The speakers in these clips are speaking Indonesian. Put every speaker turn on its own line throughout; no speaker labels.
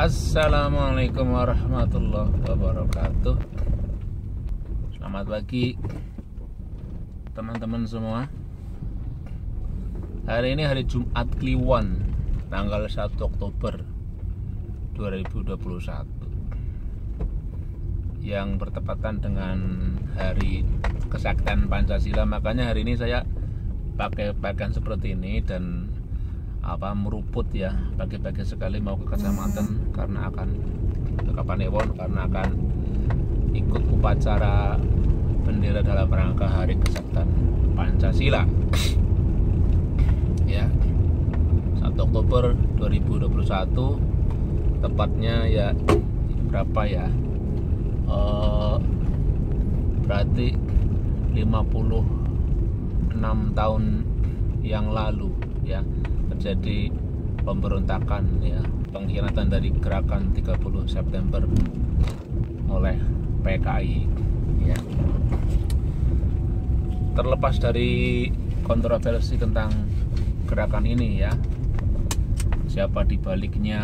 Assalamualaikum warahmatullahi wabarakatuh. Selamat pagi teman-teman semua. Hari ini hari Jumat Kliwon, tanggal 1 Oktober 2021, yang bertepatan dengan hari kesaktian Pancasila. Makanya hari ini saya pakai pakaian seperti ini dan meruput ya, pagi-pagi sekali mau ke kecamatan karena akan ke Kapanewon, karena akan ikut upacara bendera dalam rangka hari kesaktian Pancasila ya, 1 Oktober 2021, tepatnya ya berapa ya, berarti 56 tahun yang lalu ya terjadi pemberontakan ya, pengkhianatan dari gerakan 30 September oleh PKI ya. Terlepas dari kontroversi tentang gerakan ini ya, siapa di baliknya,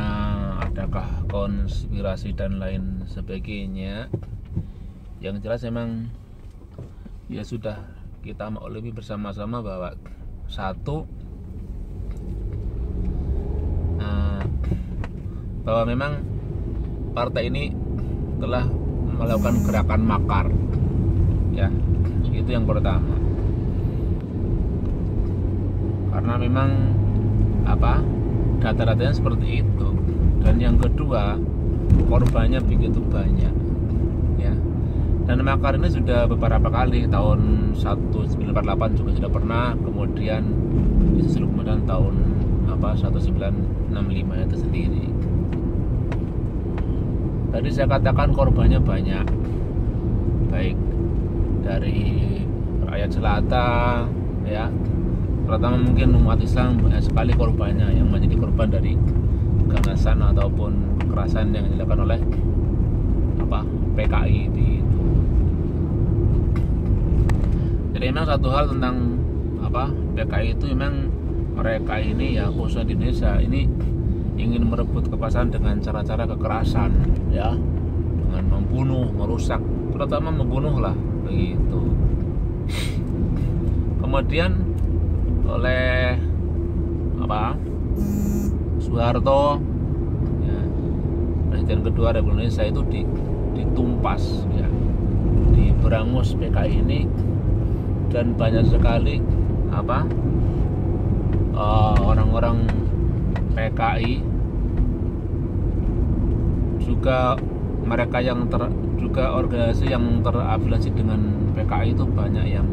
adakah konspirasi dan lain sebagainya, yang jelas memang ya sudah kita maklumi bersama-sama bahwa satu, bahwa memang partai ini telah melakukan gerakan makar ya, itu yang pertama. Karena memang data-datanya seperti itu. Dan yang kedua, korbannya begitu banyak ya. Dan makar ini sudah beberapa kali, tahun 1948 juga sudah pernah, kemudian disusul kemudian tahun 1965 itu sendiri. Tadi saya katakan korbannya banyak, baik dari rakyat jelata ya, terutama mungkin umat Islam banyak sekali korbannya yang menjadi korban dari keganasan ataupun kekerasan yang dilakukan oleh PKI itu. Jadi memang satu hal tentang PKI itu, memang mereka ini ya, khususnya di Indonesia ini, ingin merebut kekuasaan dengan cara-cara kekerasan ya, dengan membunuh, merusak, terutama membunuh lah begitu. Kemudian oleh Soeharto ya, Presiden kedua Republik Indonesia itu ditumpas ya, diberangus PKI ini, dan banyak sekali orang-orang PKI juga, mereka yang juga organisasi yang terafiliasi dengan PKI itu banyak yang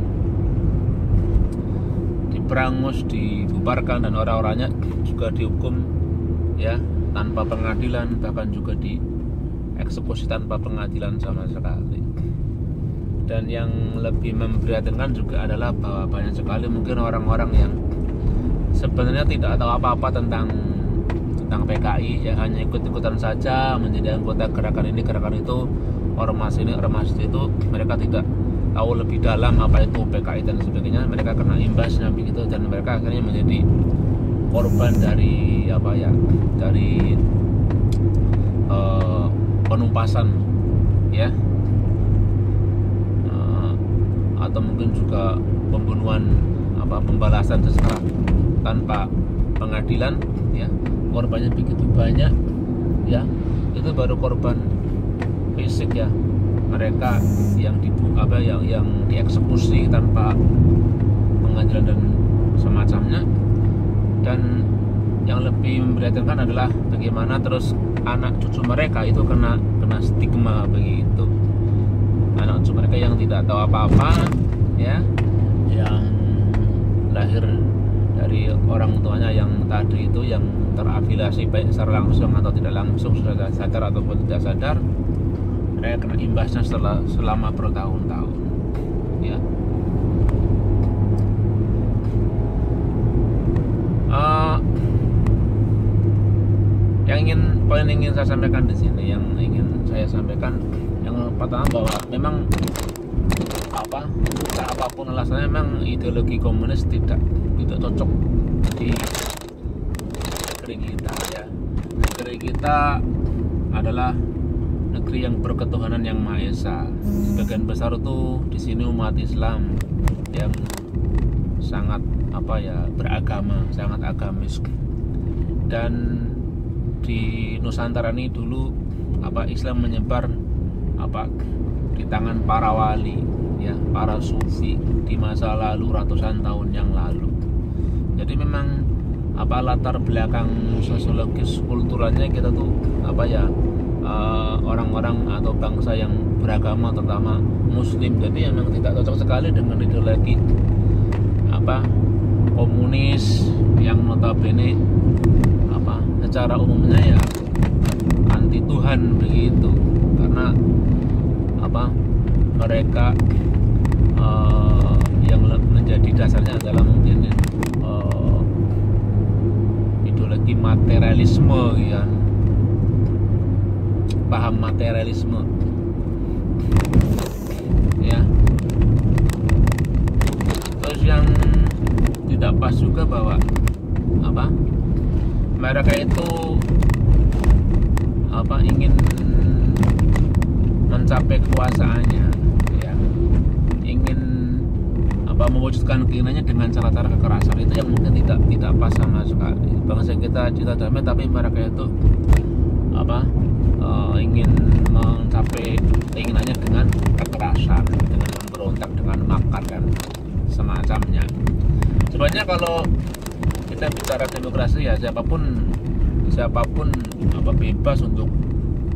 diberangus, dibubarkan, dan orang-orangnya juga dihukum ya tanpa pengadilan, bahkan juga dieksekusi tanpa pengadilan sama sekali. Dan yang lebih memprihatinkan juga adalah bahwa banyak sekali mungkin orang-orang yang sebenarnya tidak tahu apa-apa tentang PKI ya, hanya ikut-ikutan saja menjadi anggota gerakan ini, gerakan itu, ormas ini, ormas itu. Mereka tidak tahu lebih dalam apa itu PKI dan sebagainya. Mereka kena imbasnya begitu, dan mereka akhirnya menjadi korban dari dari penumpasan ya, atau mungkin juga pembunuhan, pembalasan secara tanpa pengadilan ya. Korbannya begitu banyak ya, itu baru korban fisik ya, mereka yang yang dieksekusi tanpa pengadilan dan semacamnya. Dan yang lebih memprihatinkan adalah bagaimana terus anak cucu mereka itu kena stigma begitu. Anak cucu mereka yang tidak tahu apa-apa ya, yang lahir dari orang tuanya yang tadi itu, yang terafiliasi baik secara langsung atau tidak langsung, sudah sadar ataupun tidak sadar, mereka kena imbasnya selama bertahun-tahun ya. Poin yang ingin saya sampaikan di sini, yang pertama bahwa memang apapun alasannya, memang ideologi komunis tidak cocok di negeri kita ya. Negeri kita adalah negeri yang berketuhanan yang Maha Esa. Sebagian besar itu di sini umat Islam yang sangat beragama, sangat agamis. Dan di Nusantara ini dulu Islam menyebar di tangan para wali, ya, para sufi di masa lalu, ratusan tahun yang lalu. Jadi memang latar belakang sosiologis kulturalnya kita tuh orang-orang atau bangsa yang beragama, terutama Muslim. Jadi memang tidak cocok sekali dengan ideologi komunis yang notabene secara umumnya ya anti Tuhan begitu, karena mereka yang menjadi dasarnya adalah mungkin ideologi materialisme, ya, paham materialisme, ya. Terus yang tidak pas juga bahwa mereka itu ingin mencapai kekuasaannya, ya, ingin mewujudkan keinginannya dengan cara-cara kekerasan. Itu yang mungkin tidak pas sama sekali. Bangsa kita cita damai, tapi mereka itu ingin mencapai keinginannya dengan kekerasan, dengan memberontak, dengan makar dan semacamnya. Sebenarnya kalau kita bicara demokrasi, ya siapapun bebas untuk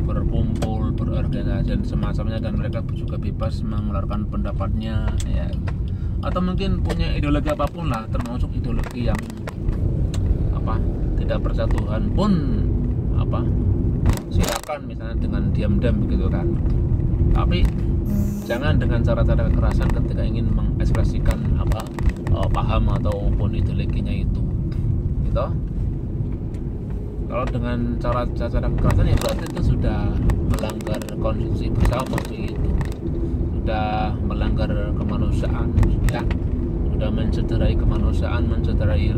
berkumpul, berorganisasi dan semacamnya, dan mereka juga bebas mengeluarkan pendapatnya, ya, atau mungkin punya ideologi apapun lah, termasuk ideologi yang tidak percaya Tuhan pun silakan, misalnya dengan diam-diam begitu kan. Tapi jangan dengan cara-cara kekerasan ketika ingin mengekspresikan paham ataupun ideologinya itu, gitu. Kalau dengan cara kekerasan ya berarti itu sudah melanggar konstitusi bersama, begitu, sudah melanggar kemanusiaan, ya, sudah mencederai kemanusiaan, mencederai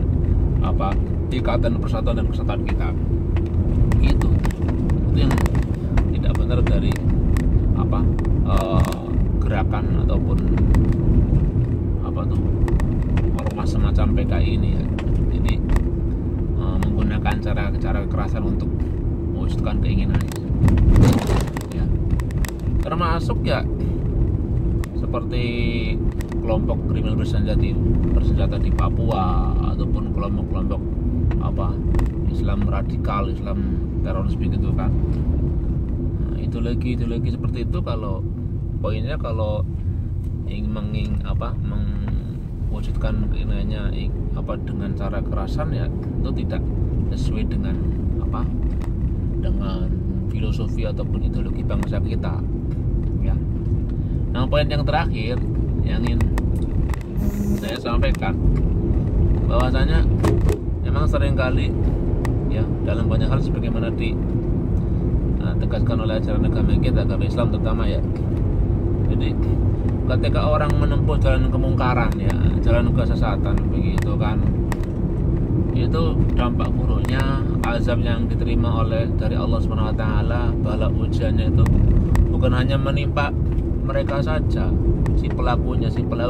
ikatan persatuan dan kesatuan kita, gitu. Itu yang tidak benar dari gerakan ataupun ormas semacam PKI ini, ya. Jadi menggunakan cara kekerasan untuk mewujudkan keinginan, ya, termasuk ya seperti kelompok kriminal bersenjata di Papua, ataupun kelompok-kelompok Islam radikal, Islam teroris begitu kan. Nah, ideologi seperti itu kalau poinnya kalau ingin mewujudkan keinginannya dengan cara kekerasan, ya itu tidak sesuai dengan dengan filosofi ataupun ideologi bangsa kita, ya. Nah, poin yang terakhir yang ingin saya sampaikan bahwasanya memang seringkali, ya, dalam banyak hal sebagaimana ditegaskan oleh ajaran agama kita, agama Islam terutama, ya. Jadi ketika orang menempuh jalan kemungkaran, ya, jalan kesesatan begitu kan, itu dampak buruknya azab yang diterima dari Allah Subhanahu wa taala, bala ujiannya itu bukan hanya menimpa mereka saja, si pelaku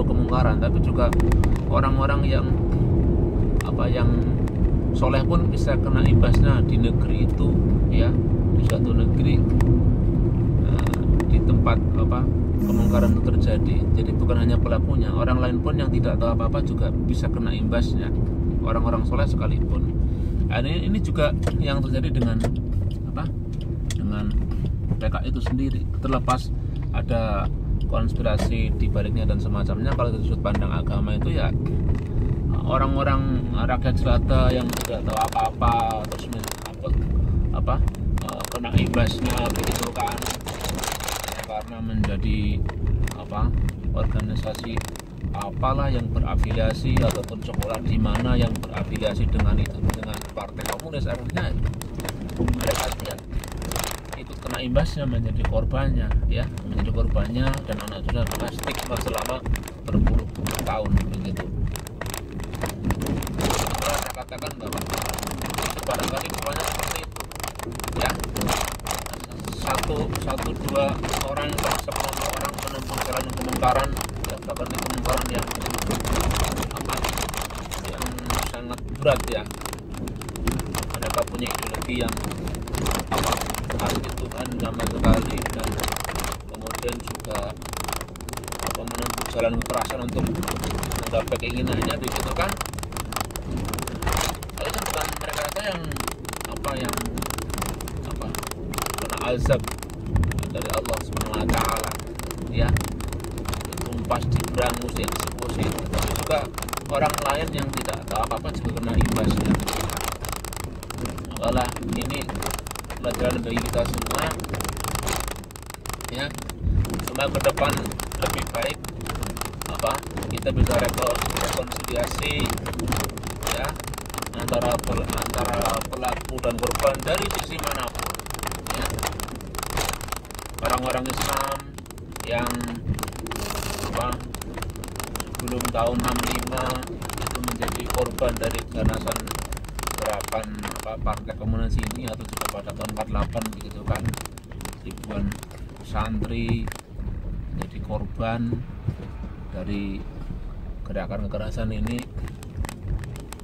kemungkaran, tapi juga orang-orang yang soleh pun bisa kena imbasnya di negeri itu, ya, di suatu negeri, di tempat kemungkaran itu terjadi. Jadi bukan hanya pelakunya, orang lain pun yang tidak tahu apa-apa juga bisa kena imbasnya, orang-orang soleh sekalipun. Nah, ini juga yang terjadi dengan PKI itu sendiri. Terlepas ada konspirasi di baliknya dan semacamnya, kalau dari sudut pandang agama itu ya orang-orang rakyat jelata yang tidak tahu apa-apa terus kena imbasnya begitu kan, karena menjadi organisasi apalah yang berafiliasi ataupun sekolah di mana yang berafiliasi dengan partai komunis, akhirnya mereka ikut kena imbasnya, menjadi korbannya, ya, dan anak sudah kena stigma selama berpuluh-puluh tahun begitu. Nah, saya katakan bahwa itu barangkali semuanya seperti itu, ya. satu dua orang, sekelompok orang menempuh jalan kemungkaran, ya, bahkan kemungkaran yang apa, yang sangat berat ya. Mereka punya ideologi yang apa, anti Tuhan sama sekali, dan kemudian juga apa, menempuh jalan kekerasan untuk menggapai keinginannya, begitu kan. Itu bukan mereka yang apa, yang apa, kena azab dari Allah Subhanahu wa taala ya, ditumpas, diberangus, dieksekusi, tapi juga orang lain yang tidak tahu apa-apa juga kena imbasnya. Makalah ini pelajaran bagi kita semua ya, supaya ke depan lebih baik apa, kita bisa rekonsiliasi ya antara pelaku dan korban dari sisi manapun ya. Orang-orang Islam yang apa, sebelum tahun 65 itu menjadi korban dari ganasan gerakan apa, partai komunis ini, atau juga pada tahun 48 begitu kan, ribuan santri menjadi korban dari gerakan kekerasan ini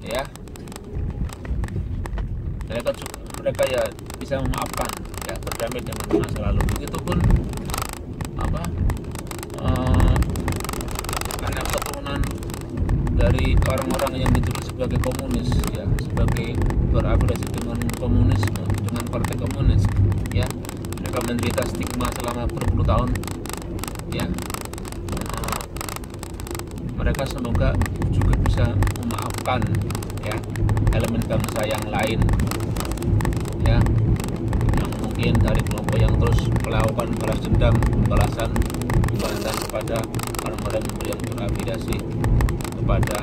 ya. Mereka ya bisa memaafkan ya, berdamai dengan masa lalu. Begitupun apa, anak keturunan dari orang-orang yang dituduh sebagai komunis ya, sebagai berafiliasi dengan komunisme, dengan partai komunis ya, mereka menderita stigma selama berpuluh tahun ya. Mereka semoga juga bisa memaafkan ya elemen bangsa yang lain ya, yang mungkin dari kelompok yang terus melakukan balas dendam, balasan kepada orang-orang yang berafiliasi kepada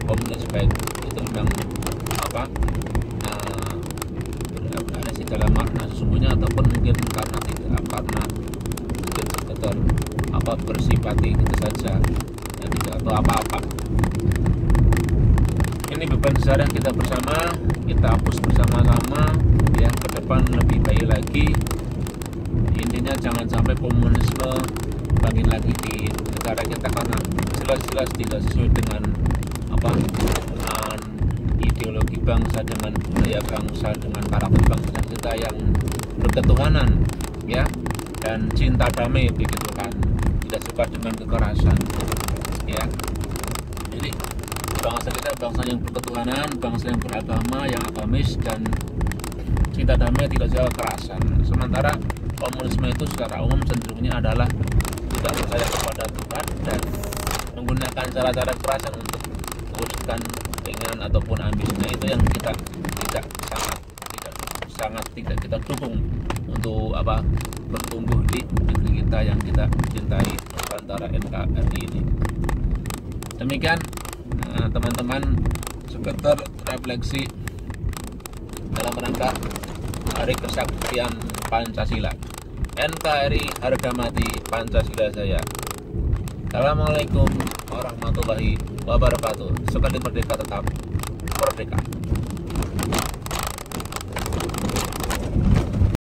komunis, baik itu memang apa, berafiliasi dalam makna sesungguhnya, ataupun mungkin karena tidak, karena mungkin sekedar apa, bersimpati gitu saja ya, tidak tahu apa-apa. Ini beban besar yang kita bersama, kita hapus bersama-sama ya, ke depan lebih baik lagi. Intinya jangan sampai komunisme bangkit lagi di negara kita, karena jelas-jelas tidak sesuai dengan apa, dengan ideologi bangsa, dengan budaya bangsa, dengan karakter bangsa kita yang berketuhanan ya, dan cinta damai begitu kan, tidak suka dengan kekerasan ya. Jadi bangsa kita bangsa yang berketuhanan, bangsa yang beragama, yang agamis, dan cinta damai, tidak suka kekerasan. Sementara komunisme itu secara umum cenderungnya adalah tidak percaya kepada Tuhan dan menggunakan cara-cara kekerasan untuk mewujudkan keinginan ataupun ambisinya. Itu yang kita sangat tidak kita dukung untuk apa, bertumbuh di negeri kita yang kita cintai, antara NKRI ini. Demikian teman-teman, sekedar refleksi dalam rangka Hari Kesaktian Pancasila. NKRI harga mati, Pancasila saya. Assalamualaikum warahmatullahi wabarakatuh. Sekali merdeka tetap merdeka.